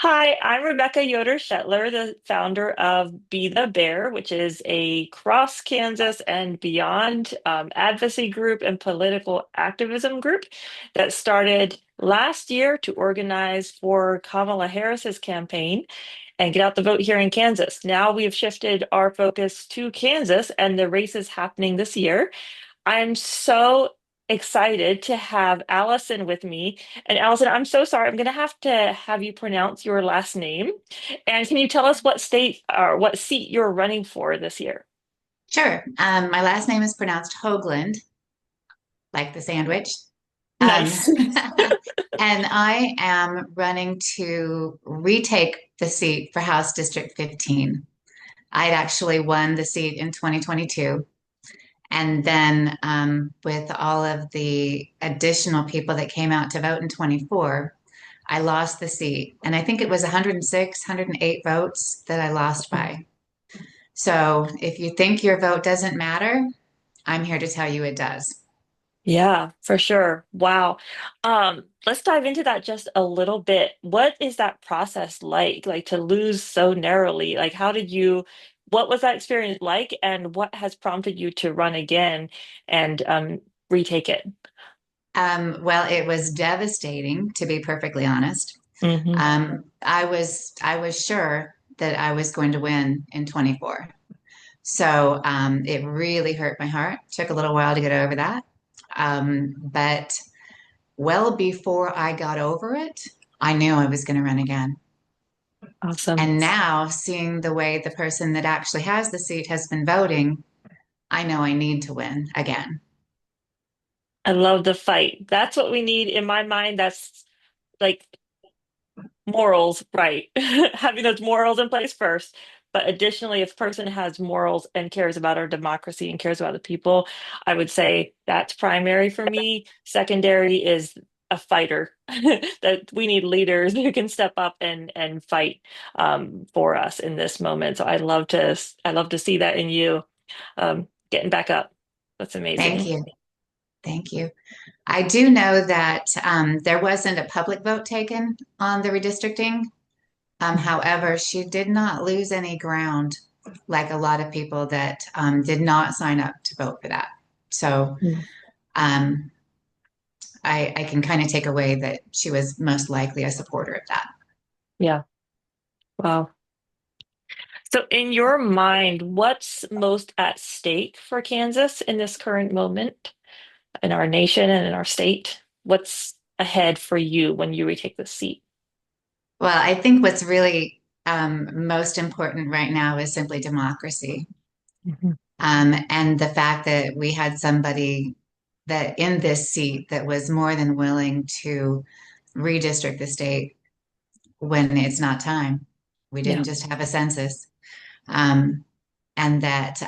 Hi, I'm Rebecca Yoder-Shetler, the founder of Be the Bear, which is a cross Kansas and beyond advocacy group and political activism group that started last year to organize for Kamala Harris's campaign and get out the vote here in Kansas. Now we've shifted our focus to Kansas and the race is happening this year. I'm so excited to have Allison with me. And Allison, I'm so sorry. I'm going to have you pronounce your last name. And can you tell us what state or what seat you're running for this year? Sure. My last name is pronounced Hoagland, like the sandwich. Um, Nice. and I am running to retake the seat for House District 15. I'd actually won the seat in 2022. And then with all of the additional people that came out to vote in 24, I lost the seat. And I think it was 106, 108 votes that I lost by. So if you think your vote doesn't matter, I'm here to tell you it does. Yeah, for sure. Wow. Let's dive into that just a little bit. What is that process like? Like to lose so narrowly? Like what was that experience like, and what has prompted you to run again and retake it? Well, it was devastating, to be perfectly honest. Hmm. I was sure that I was going to win in 24. So it really hurt my heart. Took a little while to get over that. But well before I got over it, I knew I was going to run again. Awesome. And now, seeing the way the person that actually has the seat has been voting, I know I need to win again. I love the fight. That's what we need in my mind. That's like morals, right? Having those morals in place first. But additionally, if a person has morals and cares about our democracy and cares about the people, I would say that's primary for me. Secondary is a fighter that we need leaders who can step up and fight for us in this moment. So I love to see that in you getting back up. That's Thank amazing. you. Thank you. I do know that there wasn't a public vote taken on the redistricting. However, she did not lose any ground like a lot of people that did not sign up to vote for that. So Mhm. um, I can kind of take away that she was most likely a supporter of that. Yeah. Wow. So, in your mind, what's most at stake for Kansas in this current moment, in our nation and in our state? What's ahead for you when you retake the seat? Well, I think what's really most important right now is simply democracy. Mhm. And the fact that we had somebody that in this seat that was more than willing to redistrict the state when it's not time. We didn't Yeah. just have a census. Um, and that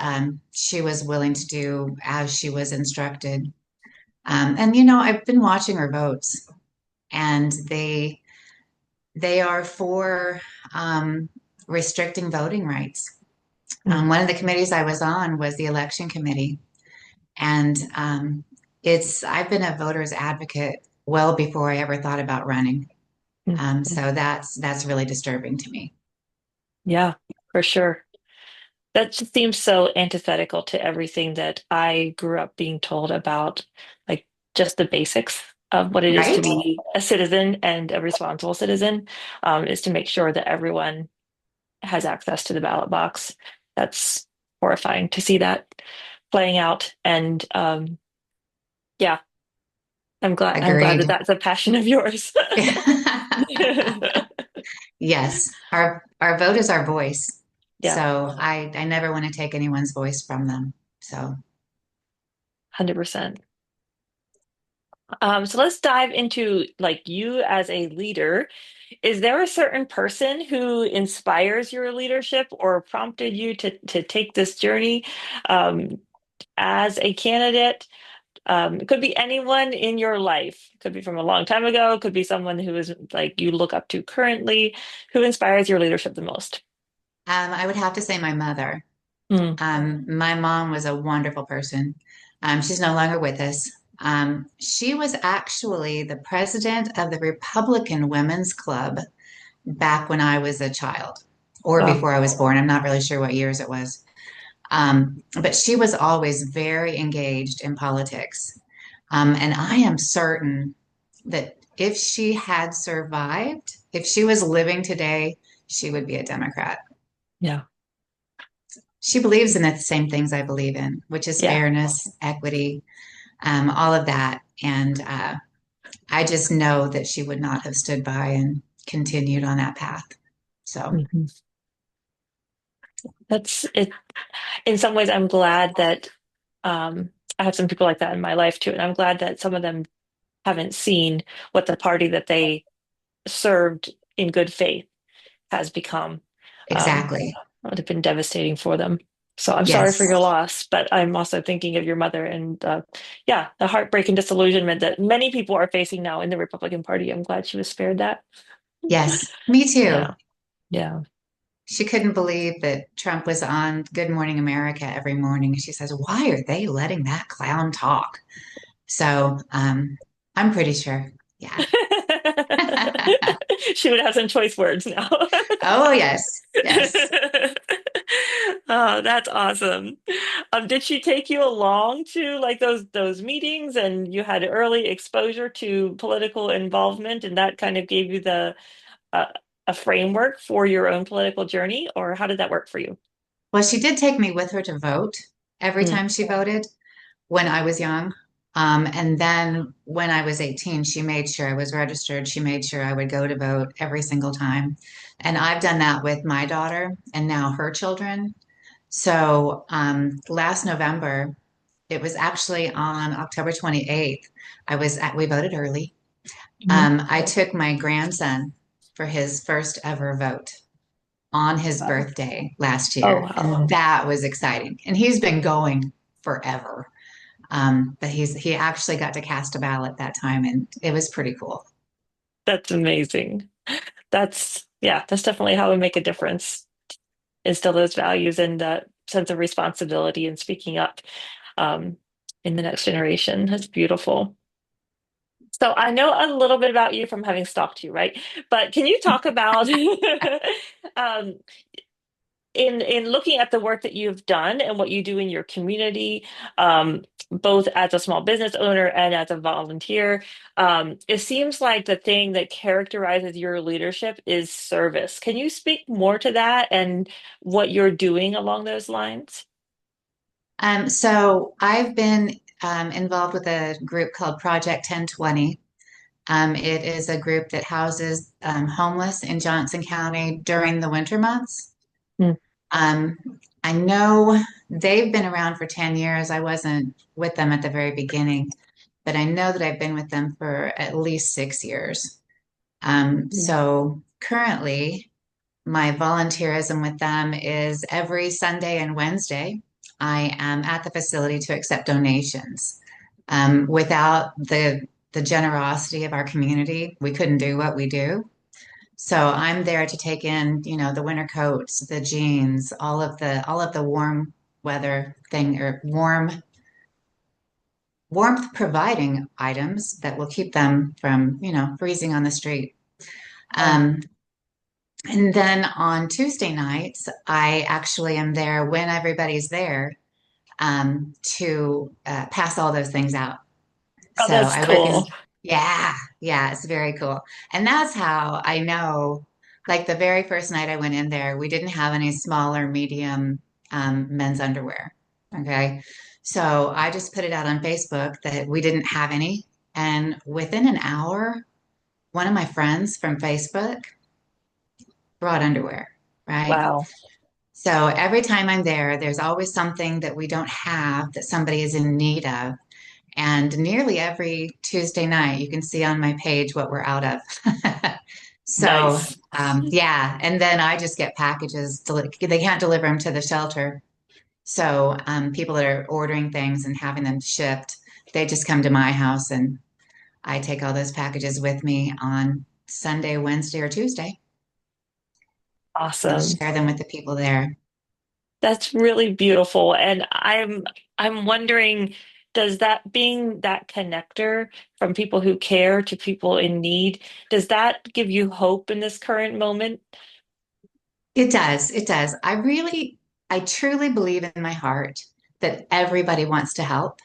she was willing to do as she was instructed. And I've been watching her votes, and they are for restricting voting rights. Mm. One of the committees I was on was the election committee, and it's I've been a voter's advocate well before I ever thought about running. Mm. Mm. So that's really disturbing to me. Yeah, for sure. That just seems so antithetical to everything that I grew up being told about, like just the basics of what it is to Right? be a citizen and a responsible citizen, is to make sure that everyone has access to the ballot box. That's horrifying to see that playing out. And yeah, I'm glad Agreed. that that's a passion of yours. Yes, our vote is our voice. Yeah, So I never want to take anyone's voice from them. So 100%. So let's dive into like you as a leader. Is there a certain person who inspires your leadership or prompted you to take this journey um, as a candidate? It could be anyone in your life. It could be from a long time ago. It could be someone who is like you look up to currently. Who inspires your leadership the most? I would have to say my mother. Mm. My mom was a wonderful person. She's no longer with us. She was actually the president of the Republican Women's Club back when I was a child or Wow. before I was born. I'm not really sure what years it was. But she was always very engaged in politics. And I am certain that if she had survived, if she was living today, she would be a Democrat. Yeah. She believes in the same things I believe in, which is Yeah. fairness, equity, all of that. And I just know that she would not have stood by and continued on that path. So, Mhm. That's it. In some ways, I'm glad that I have some people like that in my life too, and I'm glad that some of them haven't seen what the party that they served in good faith has become. exactly. That would have been devastating for them. So I'm sorry for Yes. your loss, but I'm also thinking of your mother and yeah, the heartbreak and disillusionment that many people are facing now in the Republican Party. I'm glad she was spared that. Yes. Me too. Yeah, yeah. She couldn't believe that Trump was on Good Morning America every morning. She says, "Why are they letting that clown talk?" So, I'm pretty sure. Yeah. She would have some choice words now. Oh, yes. Yes. Oh, that's awesome. Did she take you along to like those meetings and you had early exposure to political involvement and that kind of gave you the uh, a framework for your own political journey, or how did that work for you? Well, she did take me with her to vote every Mm, time she voted when I was young. And then when I was 18, she made sure I was registered. She made sure I would go to vote every single time. And I've done that with my daughter and now her children. So last November, it was actually on October 28th. We voted early. mhm. I took my grandson for his first ever vote on his Wow. birthday last Oh, year. wow. And that was exciting. And he's been going forever. But he actually got to cast a ballot that time and it was pretty cool. That's amazing. Yeah, that's definitely how we make a difference. Instill those values and that sense of responsibility and speaking up um, in the next generation. That's beautiful. So I know a little bit about you from having stalked you, right? But can you talk about um, in looking at the work that you've done and what you do in your community, both as a small business owner and as a volunteer, it seems like the thing that characterizes your leadership is service. Can you speak more to that and what you're doing along those lines? So I've been involved with a group called Project 1020. It is a group that houses homeless in Johnson County during the winter months. Mm, Um, I know they've been around for 10 years. I wasn't with them at the very beginning, but I know that I've been with them for at least 6 years. mm. So currently, my volunteerism with them is every Sunday and Wednesday. I am at the facility to accept donations. Without the generosity of our community, we couldn't do what we do. So I'm there to take in, the winter coats, the jeans, all of the warm weather thing or warmth providing items that will keep them from, freezing on the street. Wow. Um, and then on Tuesday nights, I actually am there when everybody's there to pass all those things out. Oh, So that's I work in, cool. yeah, yeah, it's very cool. And that's how I know, like the very first night I went in there, we didn't have any small or medium men's underwear. Okay. So I just put it out on Facebook that we didn't have any. And within an hour, one of my friends from Facebook brought underwear, right? Wow. So every time I'm there, there's always something that we don't have that somebody is in need of. And nearly every Tuesday night, you can see on my page what we're out of. So, Nice. yeah. And then I just get packages. They can't deliver them to the shelter. So, people that are ordering things and having them shipped, they just come to my house and I take all those packages with me on Sunday, Wednesday, or Tuesday and Awesome. share them with the people there. That's really beautiful. And I'm wondering, does that being that connector from people who care to people in need, does that give you hope in this current moment? It does. It does. I truly believe in my heart that everybody wants to help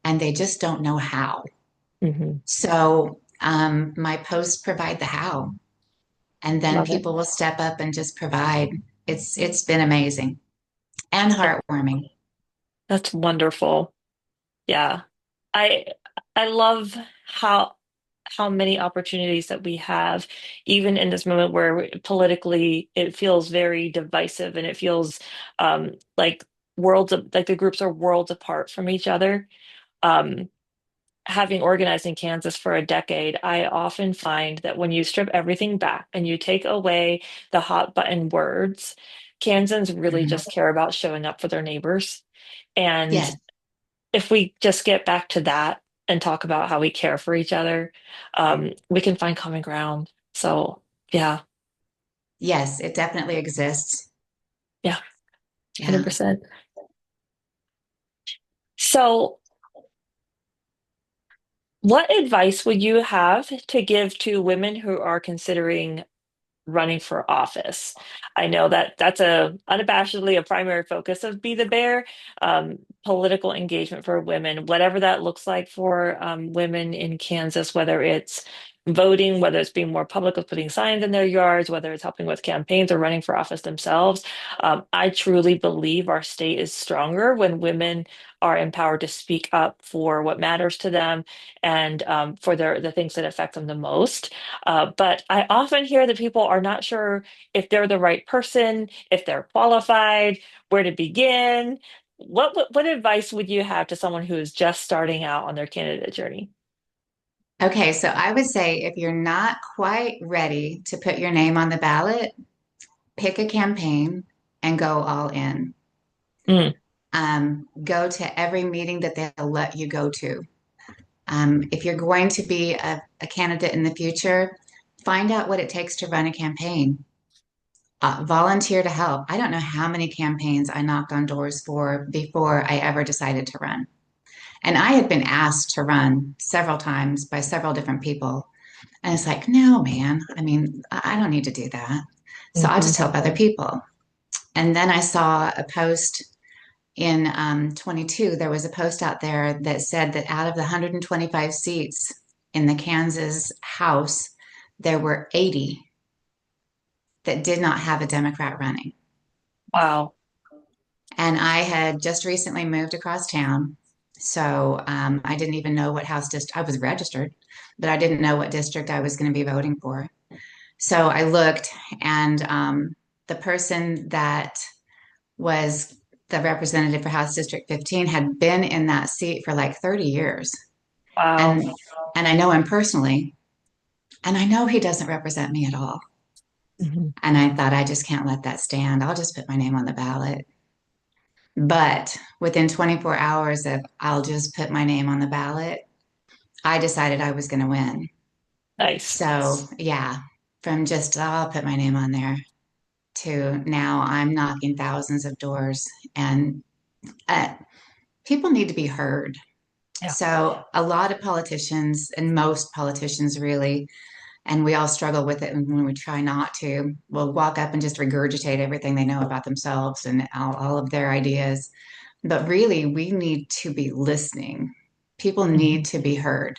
and they just don't know how. Hmm. So, my posts provide the how, and then Love it. people will step up and just provide. It's been amazing and That- heartwarming. That's wonderful. Yeah. I I love how how many opportunities that we have, even in this moment where politically it feels very divisive and it feels like like the groups are worlds apart from each other. Um, Having organized in Kansas for a decade, I often find that when you strip everything back and you take away the hot button words, Kansans really Mhm. just care about showing up for their neighbors. And Yes, if we just get back to that and talk about how we care for each other, we can find common ground. So, yeah, yes, it definitely exists. yeah, Yeah. 100%. So, what advice would you have to give to women who are considering running for office? I know that that's a unabashedly a primary focus of Be the Bear, political engagement for women, whatever that looks like for women in Kansas, whether it's voting, whether it's being more public with putting signs in their yards, whether it's helping with campaigns or running for office themselves. I truly believe our state is stronger when women are empowered to speak up for what matters to them and for the things that affect them the most. But I often hear that people are not sure if they're the right person, if they're qualified, where to begin. What advice would you have to someone who is just starting out on their candidate journey? Okay, so I would say if you're not quite ready to put your name on the ballot, pick a campaign and go all in. Mm, Go to every meeting that they'll let you go to. If you're going to be a candidate in the future, find out what it takes to run a campaign. Volunteer to help. I don't know how many campaigns I knocked on doors for before I ever decided to run. And I had been asked to run several times by several different people. And it's like, no, man, I mean, I don't need to do that. So I'll hmm. just help other people. And then I saw a post in 22, there was a post out there that said that out of the 125 seats in the Kansas House, there were 80 that did not have a Democrat running. Wow. And I had just recently moved across town. So I didn't even know what House district I was registered, but I didn't know what district I was going to be voting for. So I looked, and the person that was the representative for House District 15 had been in that seat for like 30 years. Wow. And and I know him personally, and I know he doesn't represent me at all. Hmm. And I thought I just can't let that stand. I'll just put my name on the ballot. But within 24 hours of I'll just put my name on the ballot, I decided I was going to win. Nice. So, yeah, from just I'll put my name on there to now I'm knocking thousands of doors and uh, people need to be heard. Yeah. So, a lot of politicians, and most politicians really, and we all struggle with it when we try not to, will walk up and just regurgitate everything they know about themselves and all of their ideas. But really, we need to be listening. People need Hmm. to be heard.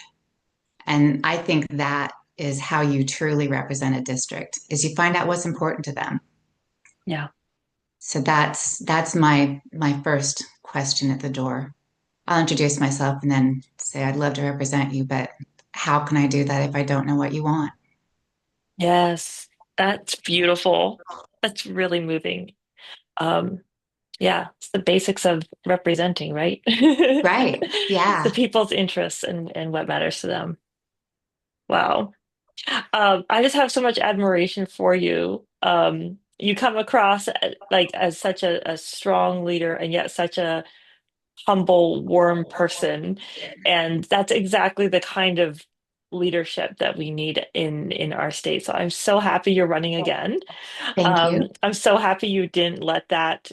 And I think that is how you truly represent a district is you find out what's important to them. Yeah. So that's my first question at the door. I'll introduce myself and then say I'd love to represent you, but how can I do that if I don't know what you want? Yes. That's beautiful. That's really moving. Um, yeah, it's the basics of representing, right? Right. The Yeah. people's interests and what matters to them. Wow. I just have so much admiration for you. You come across like as such a strong leader and yet such a humble, warm person. And that's exactly the kind of leadership that we need in our state. So I'm so happy you're running again. Thank you. I'm so happy you didn't let that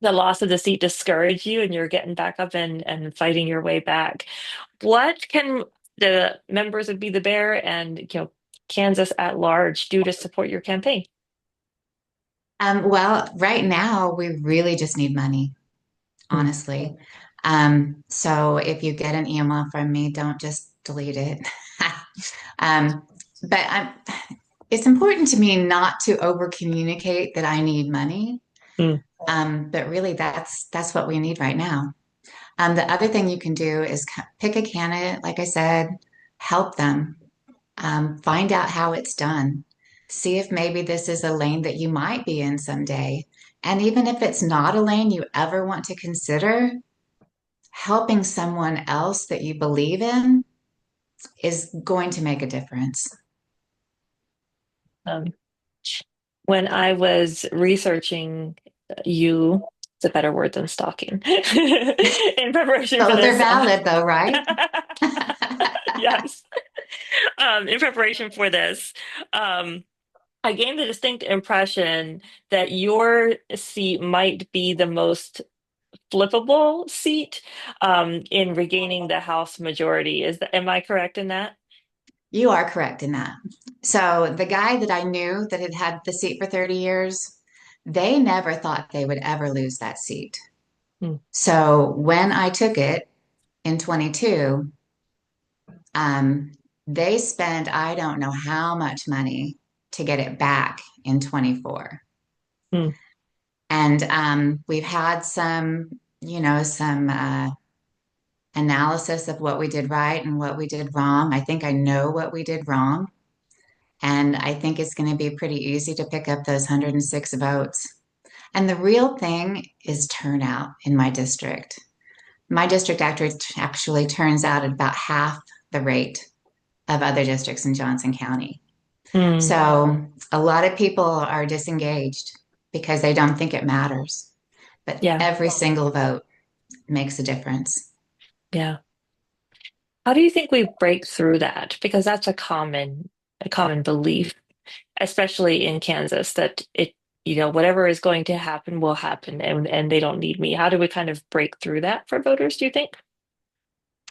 the loss of the seat discourage you and you're getting back up and fighting your way back. What can the members of Be the Bear and Kansas at large do to support your campaign? Well, right now we really just need money, Hmm. honestly. So if you get an email from me, don't just delete it. Um, but it's important to me not to over communicate that I need money. Hmm. But really, that's what we need right now. The other thing you can do is pick a candidate, like I said, help them, find out how it's done. See if maybe this is a lane that you might be in someday. And even if it's not a lane you ever want to consider, helping someone else that you believe in is going to make a difference. Um, when I was researching you, it's a better word than stalking, in preparation for Both are this. valid, though, right? Yes. In preparation for this, um, I gained the distinct impression that your seat might be the most flippable seat in regaining the House majority. Am I correct in that? You are correct in that. So the guy that I knew that had had the seat for 30 years, they never thought they would ever lose that seat. Hmm. So when I took it in 22, um, they spent I don't know how much money to get it back in 24. Hmm. And we've had some analysis of what we did right and what we did wrong. I think I know what we did wrong. And I think it's going to be pretty easy to pick up those 106 votes. And the real thing is turnout in my district. My district actually turns out at about half the rate of other districts in Johnson County. Hmm. So a lot of people are disengaged because they don't think it matters. But Yeah. every single vote makes a difference. Yeah. How do you think we break through that? Because that's a common belief, especially in Kansas, that whatever is going to happen will happen and they don't need me. How do we kind of break through that for voters, do you think?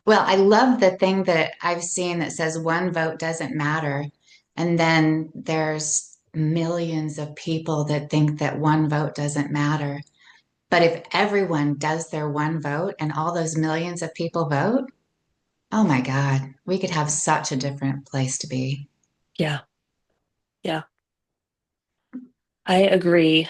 Well, I love the thing that I've seen that says one vote doesn't matter. And then there's millions of people that think that one vote doesn't matter. But if everyone does their one vote and all those millions of people vote, oh my God, we could have such a different place to be. Yeah. Yeah. I agree.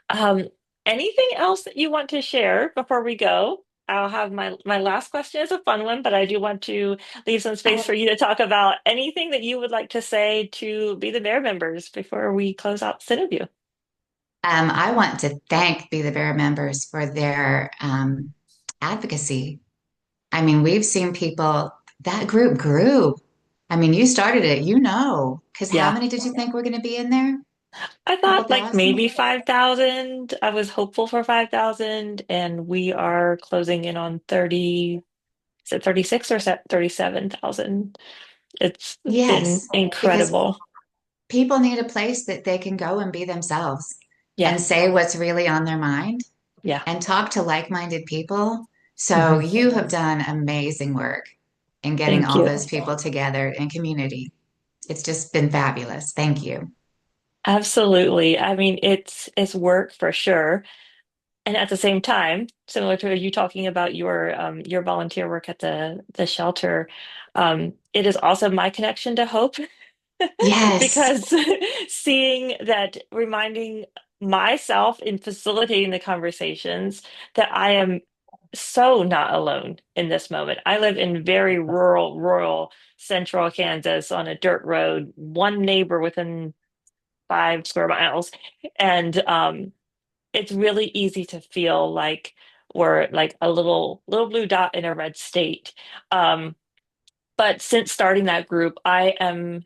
Um, Anything else that you want to share before we go? I'll have my last question is a fun one, but I do want to leave some space for you to talk about anything that you would like to say to Be the Bear members before we close out this interview. I want to thank Be the Bear members for their advocacy. I mean, we've seen people, that group grew. I mean, you started it, because how Yeah. many did you think were going to be in there? I Couple thought like thousand? maybe 5,000. I was hopeful for 5,000, and we are closing in on 30, is it 36 or 37,000? It's been Yes, because incredible. people need a place that they can go and be themselves Yeah. and say what's really on their mind Yeah. and talk to like-minded people. So Hmm. you have done amazing work in getting Thank all you. those people together in community. It's just been fabulous. Thank you. Absolutely. I mean, it's work for sure. And at the same time, similar to you talking about your volunteer work at the shelter, it is also my connection to hope Yes, because seeing that, reminding myself in facilitating the conversations that I am so not alone in this moment. I live in very rural central Kansas on a dirt road, one neighbor within 5 square miles. And it's really easy to feel like we're like a little blue dot in a red state. Um, but since starting that group, I am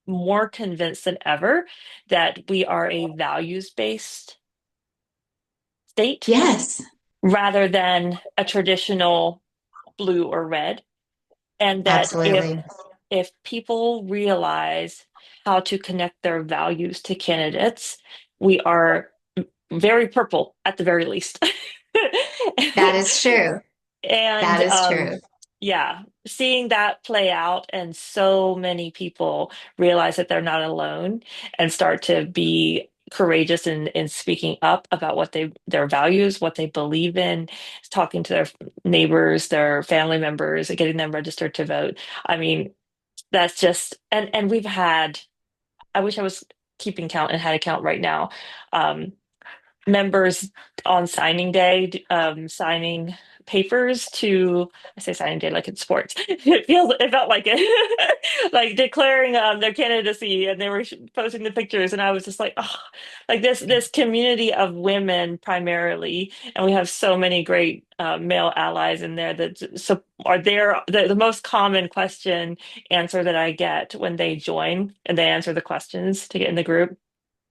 more convinced than ever that we are a values-based state yes, rather than a traditional blue or red. And that absolutely. if people realize how to connect their values to candidates, we are very purple at the very least. That is true. And That is true. yeah, seeing that play out and so many people realize that they're not alone and start to be courageous in speaking up about what their values, what they believe in, talking to their neighbors, their family members, and getting them registered to vote. I mean, that's just and we've had, I wish I was keeping count and had a count right now. Um, Members on signing day, signing papers to, I say signing day like it's sports. It felt like it, like declaring their candidacy, and they were posting the pictures, and I was just like, oh, like this community of women primarily, and we have so many great male allies in there that so are there. The most common question answer that I get when they join and they answer the questions to get in the group,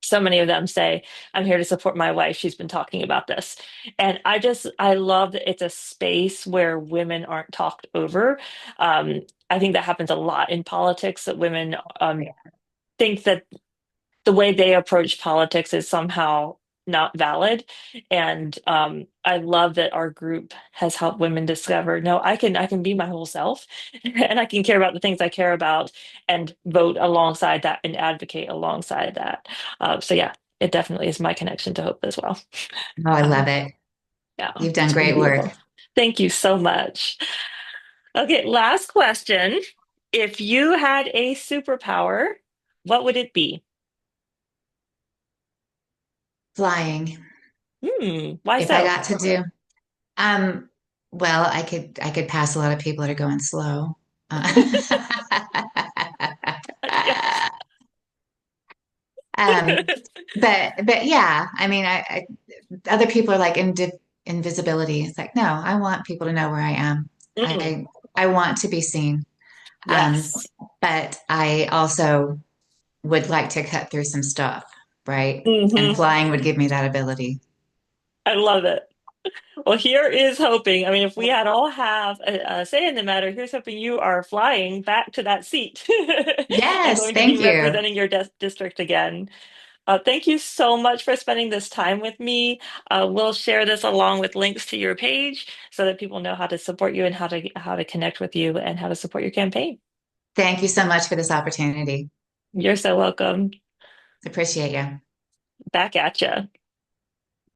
so many of them say, I'm here to support my wife. She's been talking about this. And I love that it's a space where women aren't talked over. I think that happens a lot in politics, that women think that the way they approach politics is somehow not valid. And I love that our group has helped women discover, no, I can be my whole self, and I can care about the things I care about and vote alongside that and advocate alongside that. So yeah, it definitely is my connection to hope as well. Oh, I love Um, it. yeah, You've done it's been great work. beautiful. Thank you so much. Okay, last question. If you had a superpower, what would it be? Why If I so? got to do, um, well, I could pass a lot of people that are going slow. Uh, Yes. um, but yeah, I mean, other people are like invisibility. It's like, no, I want people to know where I am. Mm, I want to be seen. Um, yes. but I also would like to cut through some stuff, right? And Hmm. flying would give me that ability. I love it. Well, here is hoping. I mean, if we had all have a say in the matter, here's hoping you are flying back to that seat and Yes, going to be thank you. representing your district again. Thank you so much for spending this time with me. We'll share this along with links to your page so that people know how to support you and how to connect with you and how to support your campaign. Thank you so much for this opportunity. You're so welcome. Appreciate you. Back at you.